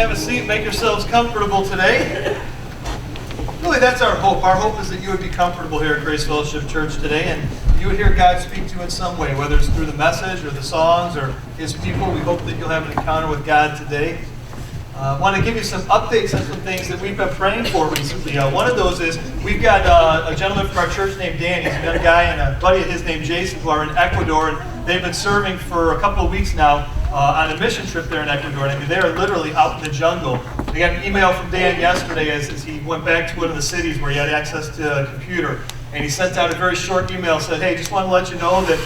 have a seat, make yourselves comfortable today. Really, that's our hope. Our hope is that you would be comfortable here at Grace Fellowship Church today, and you would hear God speak to you in some way, whether it's through the message or the songs or His people. We hope that you'll have an encounter with God today. I want to give you some updates on some things that we've been praying for recently. One of those is we've got a gentleman from our church named Dan. He's a young guy, and a buddy of his named Jason, who are in Ecuador, and they've been serving for a couple of weeks now on a mission trip there in Ecuador. I mean, they are literally out in the jungle. We got an email from Dan yesterday as he went back to one of the cities where he had access to a computer. And he sent out a very short email, said, hey, just want to let you know that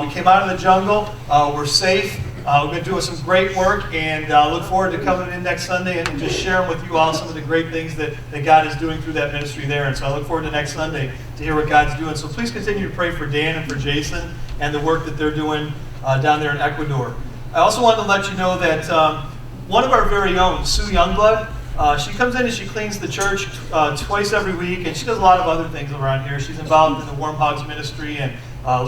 we came out of the jungle, we're safe, we've been doing some great work, and look forward to coming in next Sunday and just sharing with you all some of the great things that God is doing through that ministry there. And so I look forward to next Sunday to hear what God's doing. So please continue to pray for Dan and for Jason and the work that they're doing down there in Ecuador. I also wanted to let you know that one of our very own, Sue Youngblood, she comes in and she cleans the church twice every week, and she does a lot of other things around here. She's involved in the Warm Hogs ministry and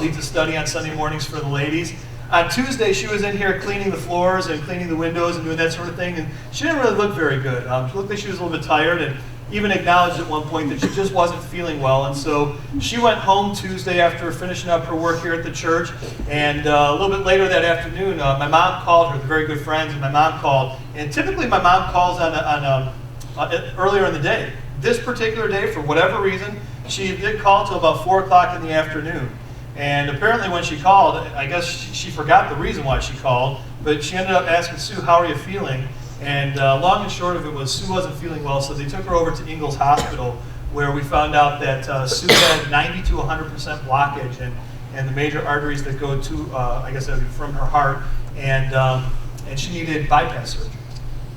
leads a study on Sunday mornings for the ladies. On Tuesday, she was in here cleaning the floors and cleaning the windows and doing that sort of thing, and she didn't really look very good. She looked like she was a little bit tired, and even acknowledged at one point that she just wasn't feeling well. And so she went home Tuesday after finishing up her work here at the church, and a little bit later that afternoon, my mom called her. They're very good friends, and my mom called. And typically my mom calls on earlier in the day. This particular day, for whatever reason, she did call till about 4 o'clock in the afternoon. And apparently when she called, I guess she forgot the reason why she called, but she ended up asking Sue, how are you feeling? And long and short of it was Sue wasn't feeling well, so they took her over to Ingalls Hospital, where we found out that Sue had 90 to 100% blockage and the major arteries that go to, I guess that would be from her heart, and she needed bypass surgery.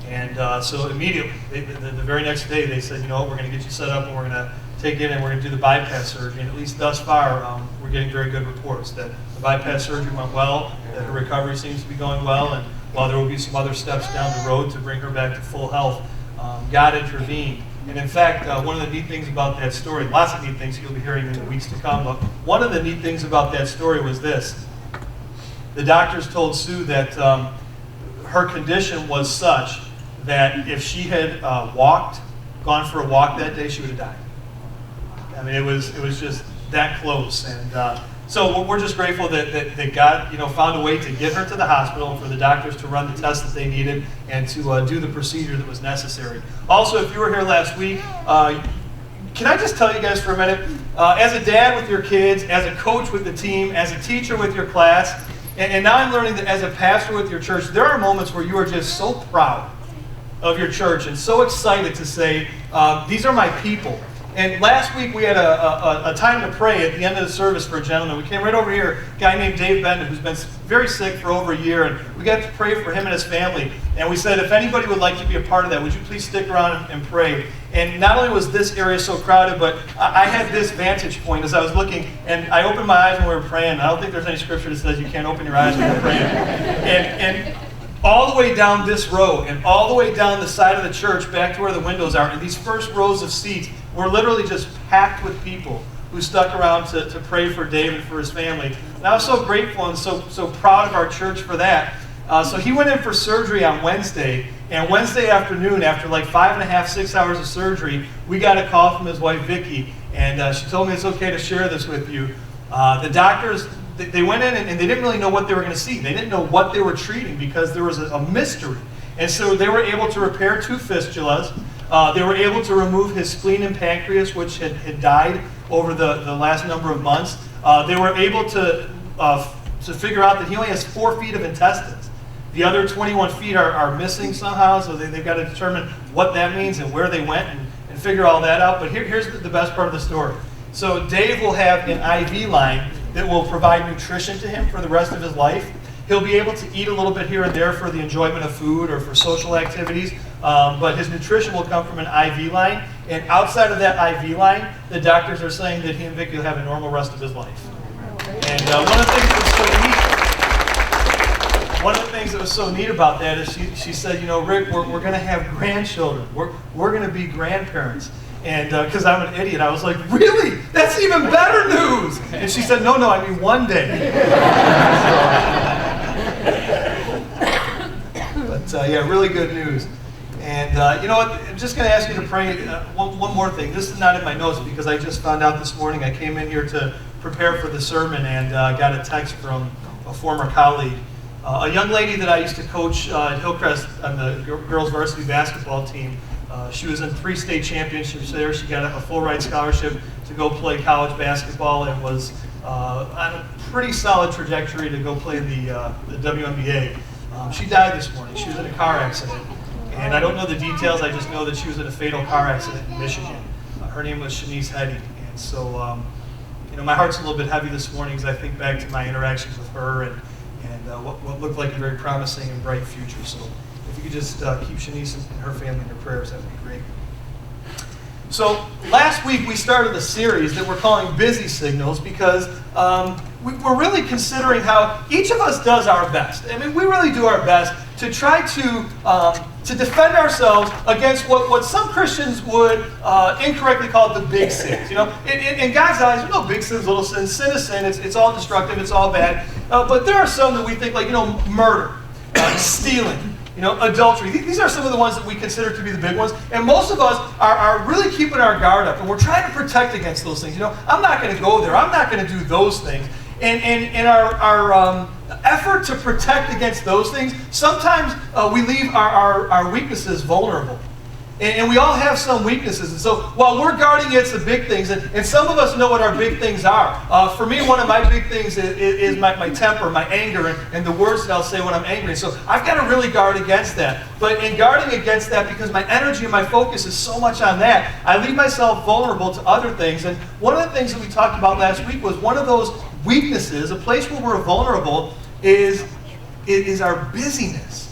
And so immediately, the very next day, they said, you know what, we're going to get you set up and we're going to take you in and we're going to do the bypass surgery. And at least thus far, we're getting very good reports that the bypass surgery went well, that her recovery seems to be going well, and while there will be some other steps down the road to bring her back to full health, God intervened. And in fact, one of the neat things about that story, lots of neat things you'll be hearing in the weeks to come, but one of the neat things about that story was this. The doctors told Sue that her condition was such that if she had gone for a walk that day, she would have died. I mean, it was just that close. And so we're just grateful that God, found a way to get her to the hospital and for the doctors to run the tests that they needed and to do the procedure that was necessary. Also, if you were here last week, can I just tell you guys for a minute, as a dad with your kids, as a coach with the team, as a teacher with your class, and now I'm learning that as a pastor with your church, there are moments where you are just so proud of your church and so excited to say, these are my people. And last week we had a time to pray at the end of the service for a gentleman. We came right over here, a guy named Dave Benden, who's been very sick for over a year, and we got to pray for him and his family. And we said, if anybody would like to be a part of that, would you please stick around and pray? And not only was this area so crowded, but I had this vantage point as I was looking, and I opened my eyes when we were praying. I don't think there's any scripture that says you can't open your eyes when you're praying. And all the way down this row and all the way down the side of the church back to where the windows are, and these first rows of seats were literally just packed with people who stuck around to pray for David and for his family. And I was so grateful and so proud of our church for that. So he went in for surgery on Wednesday, and Wednesday afternoon, after like 5.5, 6 hours of surgery, we got a call from his wife, Vicki, and she told me it's okay to share this with you. The doctors, they went in and they didn't really know what they were going to see. They didn't know what they were treating because there was a mystery. And so they were able to repair 2 fistulas. They were able to remove his spleen and pancreas, which had died over the last number of months. They were able to figure out that he only has 4 feet of intestines. The other 21 feet are missing somehow, so they've got to determine what that means and where they went and figure all that out. But here's the best part of the story. So Dave will have an IV line that will provide nutrition to him for the rest of his life. He'll be able to eat a little bit here and there for the enjoyment of food or for social activities, but his nutrition will come from an IV line. And outside of that IV line, the doctors are saying that he and Vicky will have a normal rest of his life. And one of the things that was so neat about that is she said, Rick, we're going to have grandchildren. We're going to be grandparents. And because I'm an idiot, I was like, really? That's even better news! And she said, no, I mean one day. But yeah, really good news. And you know what? I'm just going to ask you to pray one more thing. This is not in my notes because I just found out this morning. I came in here to prepare for the sermon and got a text from a former colleague. A young lady that I used to coach at Hillcrest on the girls varsity basketball team. She was in 3 state championships there. She got a full ride scholarship to go play college basketball and was on a pretty solid trajectory to go play the WNBA. She died this morning. She was in a car accident. And I don't know the details. I just know that she was in a fatal car accident in Michigan. Her name was Shanice Hetty. And so, you know, my heart's a little bit heavy this morning as I think back to my interactions with her and what looked like a very promising and bright future. So if you could just keep Shanice and her family in your prayers, that would be great. So last week we started a series that we're calling Busy Signals because we're really considering how each of us does our best. I mean, we really do our best to try to defend ourselves against what some Christians would incorrectly call the big sins. You know, in God's eyes, there's no big sins, little sins. Sin is sin. It's all destructive. It's all bad. But there are some that we think, like, you know, murder, stealing, you know, adultery. These are some of the ones that we consider to be the big ones. And most of us are really keeping our guard up. And we're trying to protect against those things. You know, I'm not going to go there. I'm not going to do those things. And our effort to protect against those things, sometimes we leave our weaknesses vulnerable. And we all have some weaknesses. And so while we're guarding against the big things, and some of us know what our big things are. For me, one of my big things is my temper, my anger, and the words that I'll say when I'm angry. So I've got to really guard against that. But in guarding against that, because my energy and my focus is so much on that, I leave myself vulnerable to other things. And one of the things that we talked about last week was one of those weaknesses, a place where we're vulnerable, is our busyness.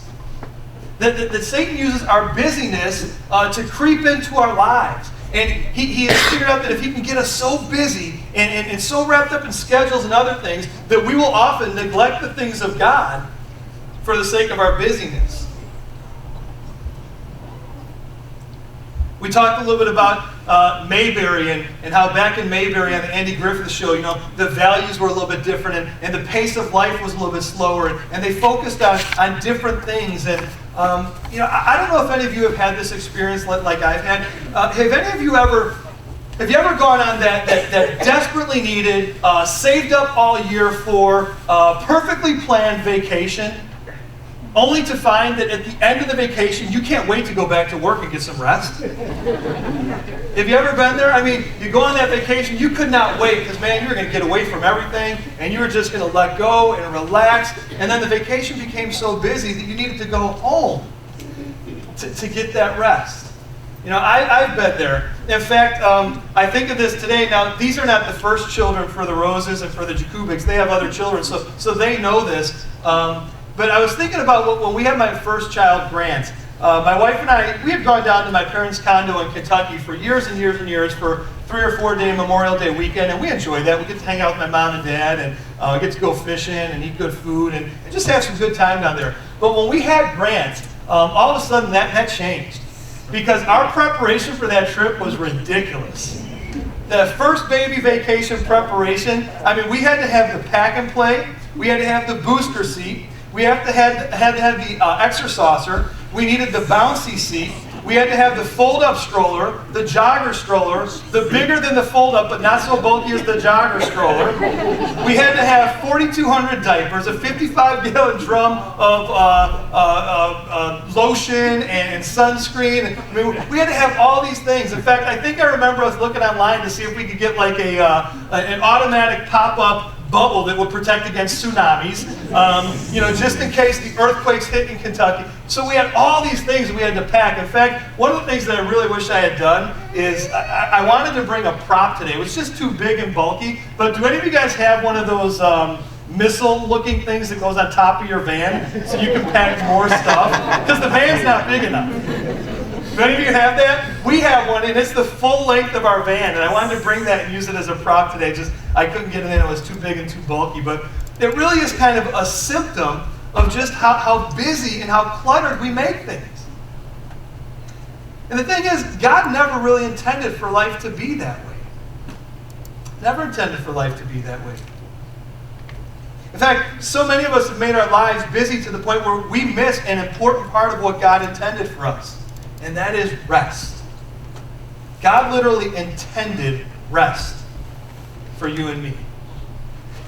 That Satan uses our busyness to creep into our lives. And he has figured out that if he can get us so busy and so wrapped up in schedules and other things, that we will often neglect the things of God for the sake of our busyness. We talked a little bit about Mayberry and how back in Mayberry on the Andy Griffith Show, you know, the values were a little bit different and the pace of life was a little bit slower and they focused on different things. And you know, I don't know if any of you have had this experience like I've had. Have any of you ever gone on that desperately needed, saved up all year for, perfectly planned vacation, only to find that at the end of the vacation, you can't wait to go back to work and get some rest? Have you ever been there? I mean, you go on that vacation, you could not wait because, man, you were going to get away from everything and you were just going to let go and relax. And then the vacation became so busy that you needed to go home to get that rest. You know, I've been there. In fact, I think of this today. Now, these are not the first children for the Roses and for the Jakubics. They have other children, so they know this. But I was thinking about when we had my first child, Grant. My wife and I, we had gone down to my parents' condo in Kentucky for years and years and years for 3 or 4 day Memorial Day weekend, and we enjoyed that. We get to hang out with my mom and dad and get to go fishing and eat good food and just have some good time down there. But when we had Grant, all of a sudden that changed because our preparation for that trip was ridiculous. The first baby vacation preparation, I mean, we had to have the pack and play, we had to have the booster seat, we had to have the exerciser. We needed the bouncy seat. We had to have the fold-up stroller, the jogger stroller, the bigger than the fold-up but not so bulky as the jogger stroller. We had to have 4,200 diapers, a 55-gallon drum of lotion and sunscreen. I mean, we had to have all these things. In fact, I think I remember us looking online to see if we could get like an automatic pop-up bubble that would protect against tsunamis, you know, just in case the earthquakes hit in Kentucky. So we had all these things that we had to pack. In fact, one of the things that I really wish I had done is I wanted to bring a prop today. It was just too big and bulky. But do any of you guys have one of those missile-looking things that goes on top of your van so you can pack more stuff? Because the van's not big enough. Do any of you have that? We have one, and it's the full length of our van, and I wanted to bring that and use it as a prop today. Just I couldn't get it in; it was too big and too bulky. But it really is kind of a symptom of just how busy and how cluttered we make things. And the thing is, God never really intended for life to be that way. Never intended for life to be that way. In fact, so many of us have made our lives busy to the point where we miss an important part of what God intended for us. and that is rest. God literally intended rest for you and me.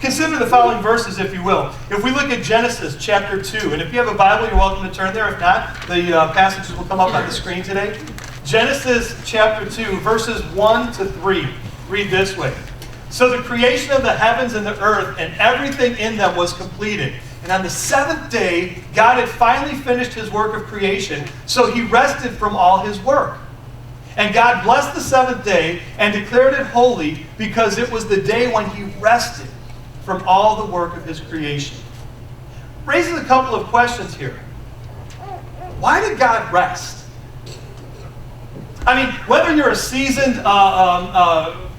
Consider the following verses, if you will. If we look at Genesis chapter 2, and if you have a Bible, you're welcome to turn there. If not, the passages will come up on the screen today. Genesis chapter 2, verses 1 to 3. Read this way. So the creation of the heavens and the earth and everything in them was completed. And on the seventh day, God had finally finished his work of creation, so he rested from all his work. And God blessed the seventh day and declared it holy because it was the day when he rested from all the work of his creation. Raises a couple of questions here. Why did God rest? I mean, whether you're a seasoned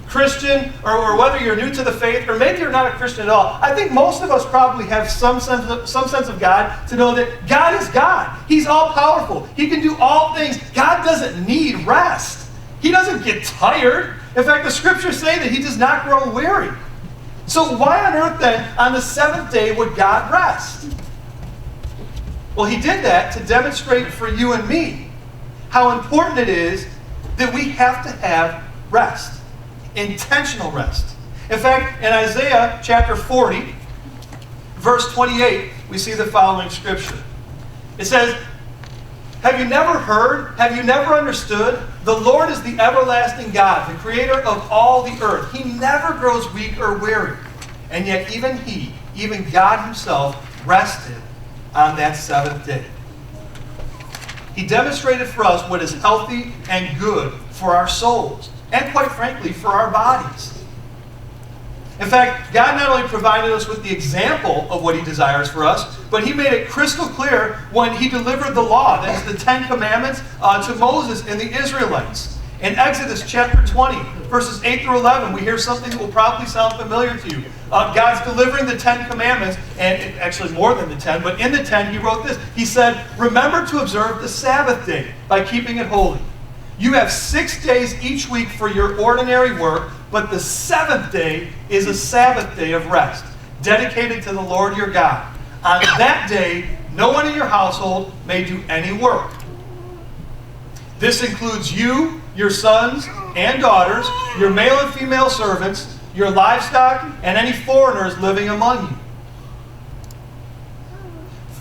Christian or whether you're new to the faith, or maybe you're not a Christian at all, I think most of us probably have some sense of God to know that God is God. He's all-powerful. He can do all things. God doesn't need rest. He doesn't get tired. In fact, the scriptures say that he does not grow weary. So why on earth then, on the seventh day, would God rest? Well, he did that to demonstrate for you and me how important it is that we have to have rest. Intentional rest. In fact, in Isaiah chapter 40, verse 28, we see the following scripture. It says, "Have you never heard? Have you never understood? The Lord is the everlasting God, the creator of all the earth. He never grows weak or weary. And yet even he, even God himself, rested on that seventh day." He demonstrated for us what is healthy and good for our souls, and quite frankly, for our bodies. In fact, God not only provided us with the example of what he desires for us, but he made it crystal clear when he delivered the law, that is the Ten Commandments, to Moses and the Israelites. In Exodus chapter 20, verses 8 through 11, we hear something that will probably sound familiar to you. God's delivering the Ten Commandments, and actually more than the 10, but in the 10 he wrote this. He said, "Remember to observe the Sabbath day by keeping it holy. You have 6 days each week for your ordinary work, but the seventh day is a Sabbath day of rest, dedicated to the Lord your God. On that day, no one in your household may do any work. This includes you, your sons and daughters, your male and female servants, your livestock, and any foreigners living among you.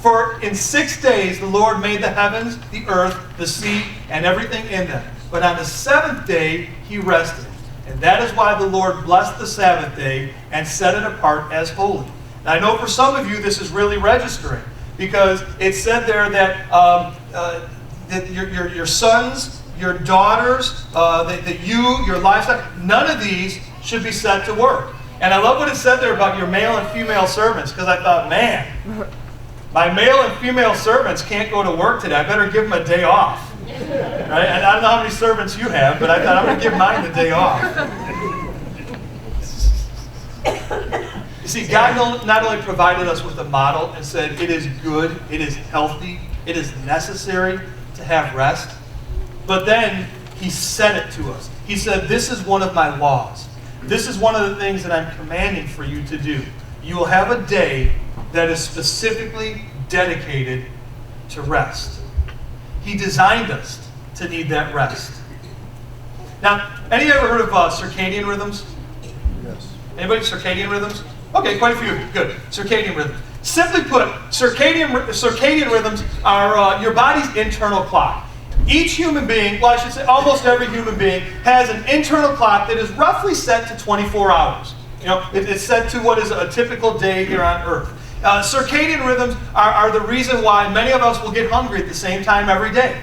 For in 6 days the Lord made the heavens, the earth, the sea, and everything in them. But on the seventh day he rested. And that is why the Lord blessed the Sabbath day and set it apart as holy." Now I know for some of you this is really registering, because it said there that your sons, your daughters, that you, your livestock, none of these should be set to work. And I love what it said there about your male and female servants, because I thought, man, my male and female servants can't go to work today. I better give them a day off. Right? And I don't know how many servants you have, but I thought I'm going to give mine the day off. You see, God not only provided us with a model and said it is good, it is healthy, it is necessary to have rest, but then he said it to us. He said, "This is one of my laws. This is one of the things that I'm commanding for you to do. You will have a day that is specifically dedicated to rest." He designed us to need that rest. Now, any ever heard of circadian rhythms? Yes. Anybody? Circadian rhythms? Okay, quite a few. Good. Circadian rhythms. Simply put, circadian rhythms are your body's internal clock. Each human being, well, I should say almost every human being, has an internal clock that is roughly set to 24 hours. You know, it's set to what is a typical day here on Earth. Circadian rhythms are the reason why many of us will get hungry at the same time every day.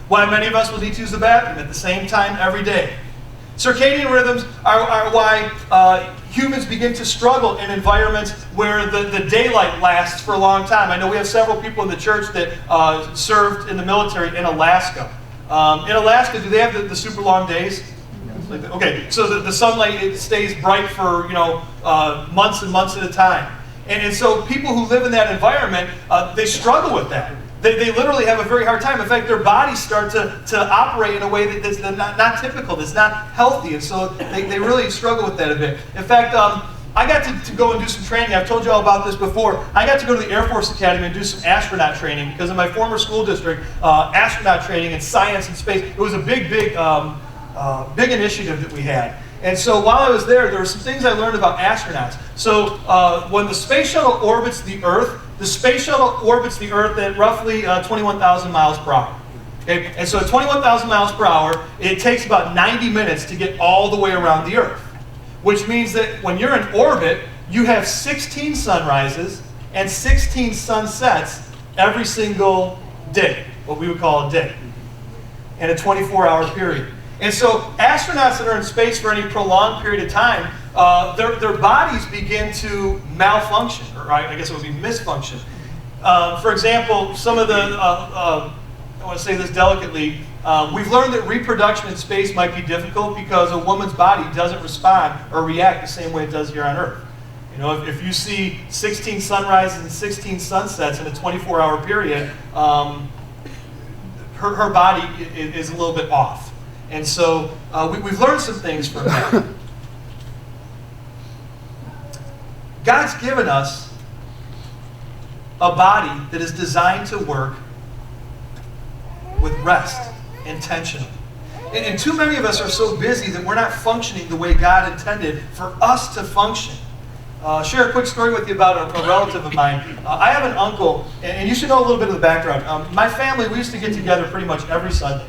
Why many of us will need to use the bathroom at the same time every day. Circadian rhythms are why humans begin to struggle in environments where the daylight lasts for a long time. I know we have several people in the church that served in the military in Alaska. In Alaska, do they have the super long days? Okay, so the sunlight, it stays bright for months and months at a time. And so people who live in that environment, they struggle with that. They literally have a very hard time. In fact, their bodies start to operate in a way that's not typical, that's not healthy. And so they really struggle with that a bit. In fact, I got to go and do some training. I've told you all about this before. I got to go to the Air Force Academy and do some astronaut training because in my former school district, astronaut training in science and space, it was a big initiative that we had. And so while I was there were some things I learned about astronauts. So when the space shuttle orbits the Earth, the space shuttle orbits the Earth at roughly 21,000 miles per hour. Okay? And so at 21,000 miles per hour, it takes about 90 minutes to get all the way around the Earth. Which means that when you're in orbit, you have 16 sunrises and 16 sunsets every single day, what we would call a day, in a 24-hour period. And so astronauts that are in space for any prolonged period of time, their bodies begin to malfunction, or I guess it would be misfunction. For example, some of the, I want to say this delicately, we've learned that reproduction in space might be difficult because a woman's body doesn't respond or react the same way it does here on Earth. You know, if you see 16 sunrises and 16 sunsets in a 24-hour period, her body is a little bit off. And so we've learned some things from that. God's given us a body that is designed to work with rest, intentional. And too many of us are so busy that we're not functioning the way God intended for us to function. Share a quick story with you about a relative of mine. I have an uncle, and you should know a little bit of the background. My family, we used to get together pretty much every Sunday.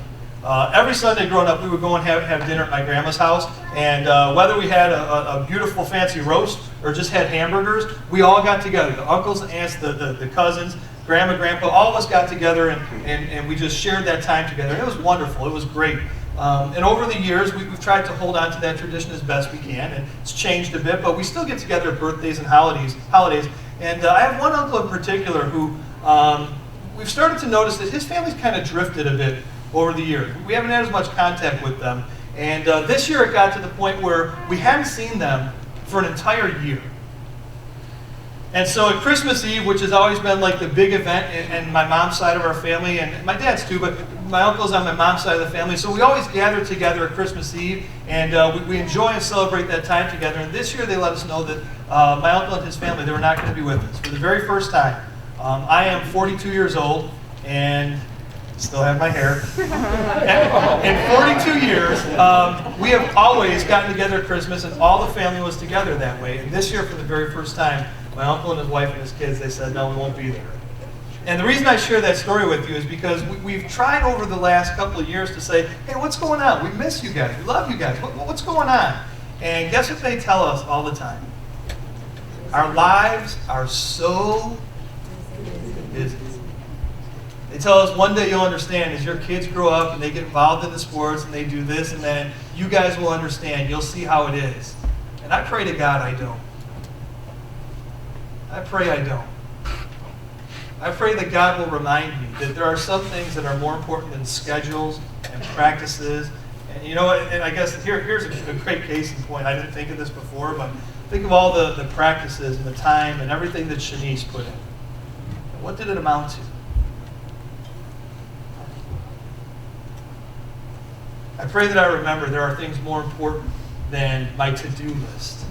Every Sunday growing up, we would go and have dinner at my grandma's house, and whether we had a beautiful fancy roast or just had hamburgers, we all got together. The uncles, the aunts, the cousins, grandma, grandpa, all of us got together and we just shared that time together. And it was wonderful. It was great. And over the years, we've tried to hold on to that tradition as best we can, and it's changed a bit, but we still get together at birthdays and holidays. And I have one uncle in particular who we've started to notice that his family's kind of drifted a bit over the years. We haven't had as much contact with them. And this year it got to the point where we hadn't seen them for an entire year. And so at Christmas Eve, which has always been like the big event in my mom's side of our family, and my dad's too, but my uncle's on my mom's side of the family, so we always gather together at Christmas Eve, and we enjoy and celebrate that time together. And this year they let us know that my uncle and his family, they were not going to be with us for the very first time. I am 42 years old, and still have my hair. In 42 years, we have always gotten together at Christmas, and all the family was together that way. And this year, for the very first time, my uncle and his wife and his kids, they said, no, we won't be there. And the reason I share that story with you is because we've tried over the last couple of years to say, hey, what's going on? We miss you guys. We love you guys. What's going on? And guess what they tell us all the time? Our lives are so busy. They tell us one day you'll understand as your kids grow up and they get involved in the sports and they do this and then you guys will understand. You'll see how it is. And I pray to God I don't. I pray I don't. I pray that God will remind me that there are some things that are more important than schedules and practices. And you know what? And I guess here's a great case in point. I didn't think of this before, but think of all the practices and the time and everything that Shanice put in. And what did it amount to? I pray that I remember there are things more important than my to-do list.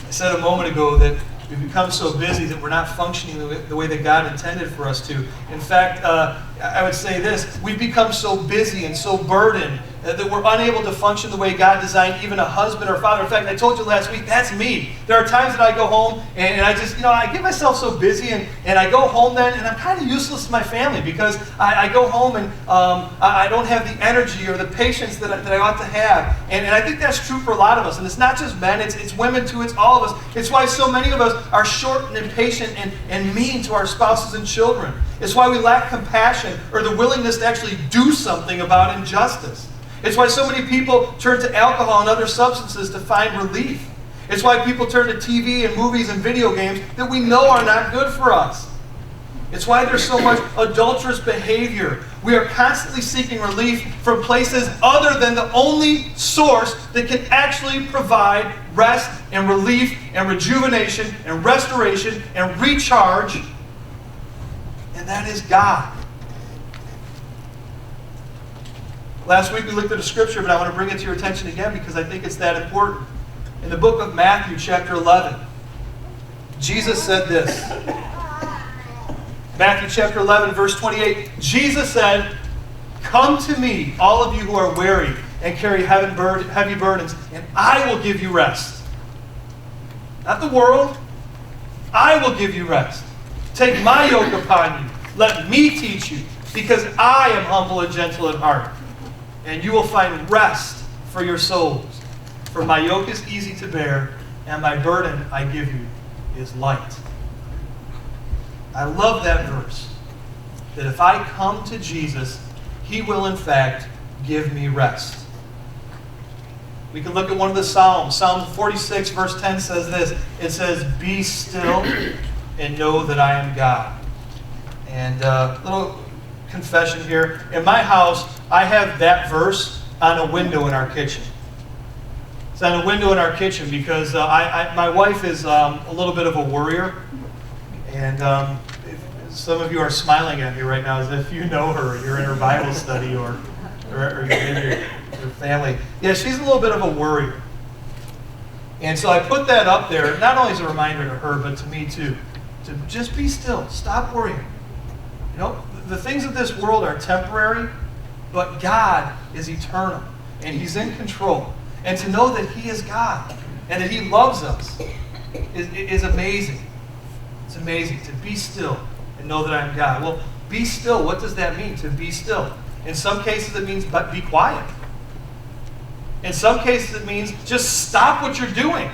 I said a moment ago that we've become so busy that we're not functioning the way that God intended for us to. In fact, I would say this, we've become so busy and so burdened that we're unable to function the way God designed even a husband or father. In fact, I told you last week, that's me. There are times that I go home and I just, I get myself so busy and I go home then and I'm kind of useless to my family because I go home and I don't have the energy or the patience that I ought to have. And I think that's true for a lot of us. And it's not just men, it's women too, it's all of us. It's why so many of us are short and impatient and mean to our spouses and children. It's why we lack compassion or the willingness to actually do something about injustice. It's why so many people turn to alcohol and other substances to find relief. It's why people turn to TV and movies and video games that we know are not good for us. It's why there's so much adulterous behavior. We are constantly seeking relief from places other than the only source that can actually provide rest and relief and rejuvenation and restoration and recharge, and that is God. Last week we looked at a scripture, but I want to bring it to your attention again because I think it's that important. In the book of Matthew, chapter 11, Jesus said this. Matthew chapter 11, verse 28. Jesus said, "Come to me, all of you who are weary and carry heavy burdens, and I will give you rest." Not the world. I will give you rest. Take my yoke upon you. Let me teach you, because I am humble and gentle in heart. And you will find rest for your souls. For my yoke is easy to bear, and my burden I give you is light. I love that verse. That if I come to Jesus, He will in fact give me rest. We can look at one of the Psalms. Psalm 46 verse 10 says this. It says, "Be still and know that I am God." And a little confession here. In my house, I have that verse on a window in our kitchen. It's on a window in our kitchen because my wife is a little bit of a worrier. And some of you are smiling at me right now as if you know her, you're in her Bible study, or maybe your family. Yeah, she's a little bit of a worrier. And so I put that up there, not only as a reminder to her, but to me too. To just be still. Stop worrying. You know, the things of this world are temporary, but God is eternal. And He's in control. And to know that He is God and that He loves us is amazing. It's amazing to be still and know that I am God. Well, be still. What does that mean, to be still? In some cases, it means be quiet. In some cases, it means just stop what you're doing.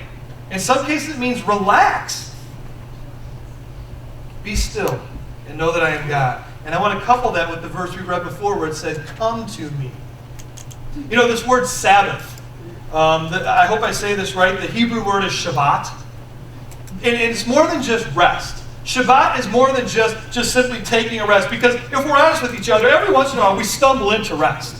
In some cases, it means relax. Be still and know that I am God. And I want to couple that with the verse we read before where it said, "Come to me." You know, this word Sabbath, I hope I say this right, the Hebrew word is Shabbat. And it's more than just rest. Shabbat is more than just simply taking a rest. Because if we're honest with each other, every once in a while we stumble into rest.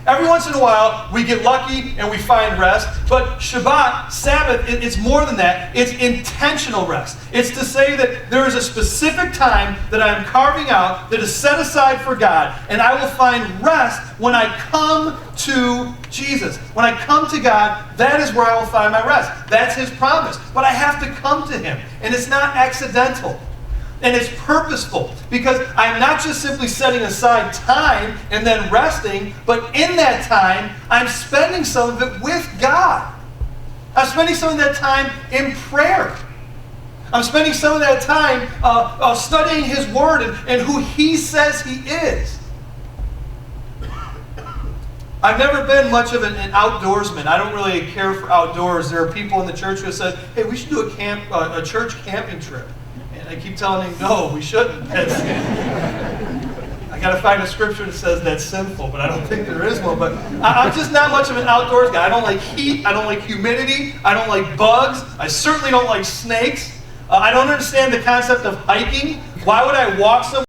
Every once in a while we get lucky and we find rest. But Shabbat, Sabbath, it's more than that. It's intentional rest. It's to say that there is a specific time that I am carving out that is set aside for God. And I will find rest when I come to Jesus. When I come to God, that is where I will find my rest. That's His promise. But I have to come to Him. And it's not accidental. And it's purposeful, because I'm not just simply setting aside time and then resting, but in that time, I'm spending some of it with God. I'm spending some of that time in prayer. I'm spending some of that time studying His Word and who He says He is. I've never been much of an outdoorsman. I don't really care for outdoors. There are people in the church who have said, "Hey, we should do a church camping trip." I keep telling him, no, we shouldn't. I got to find a scripture that says that's sinful, but I don't think there is one. But I'm just not much of an outdoors guy. I don't like heat. I don't like humidity. I don't like bugs. I certainly don't like snakes. I don't understand the concept of hiking. Why would I walk somewhere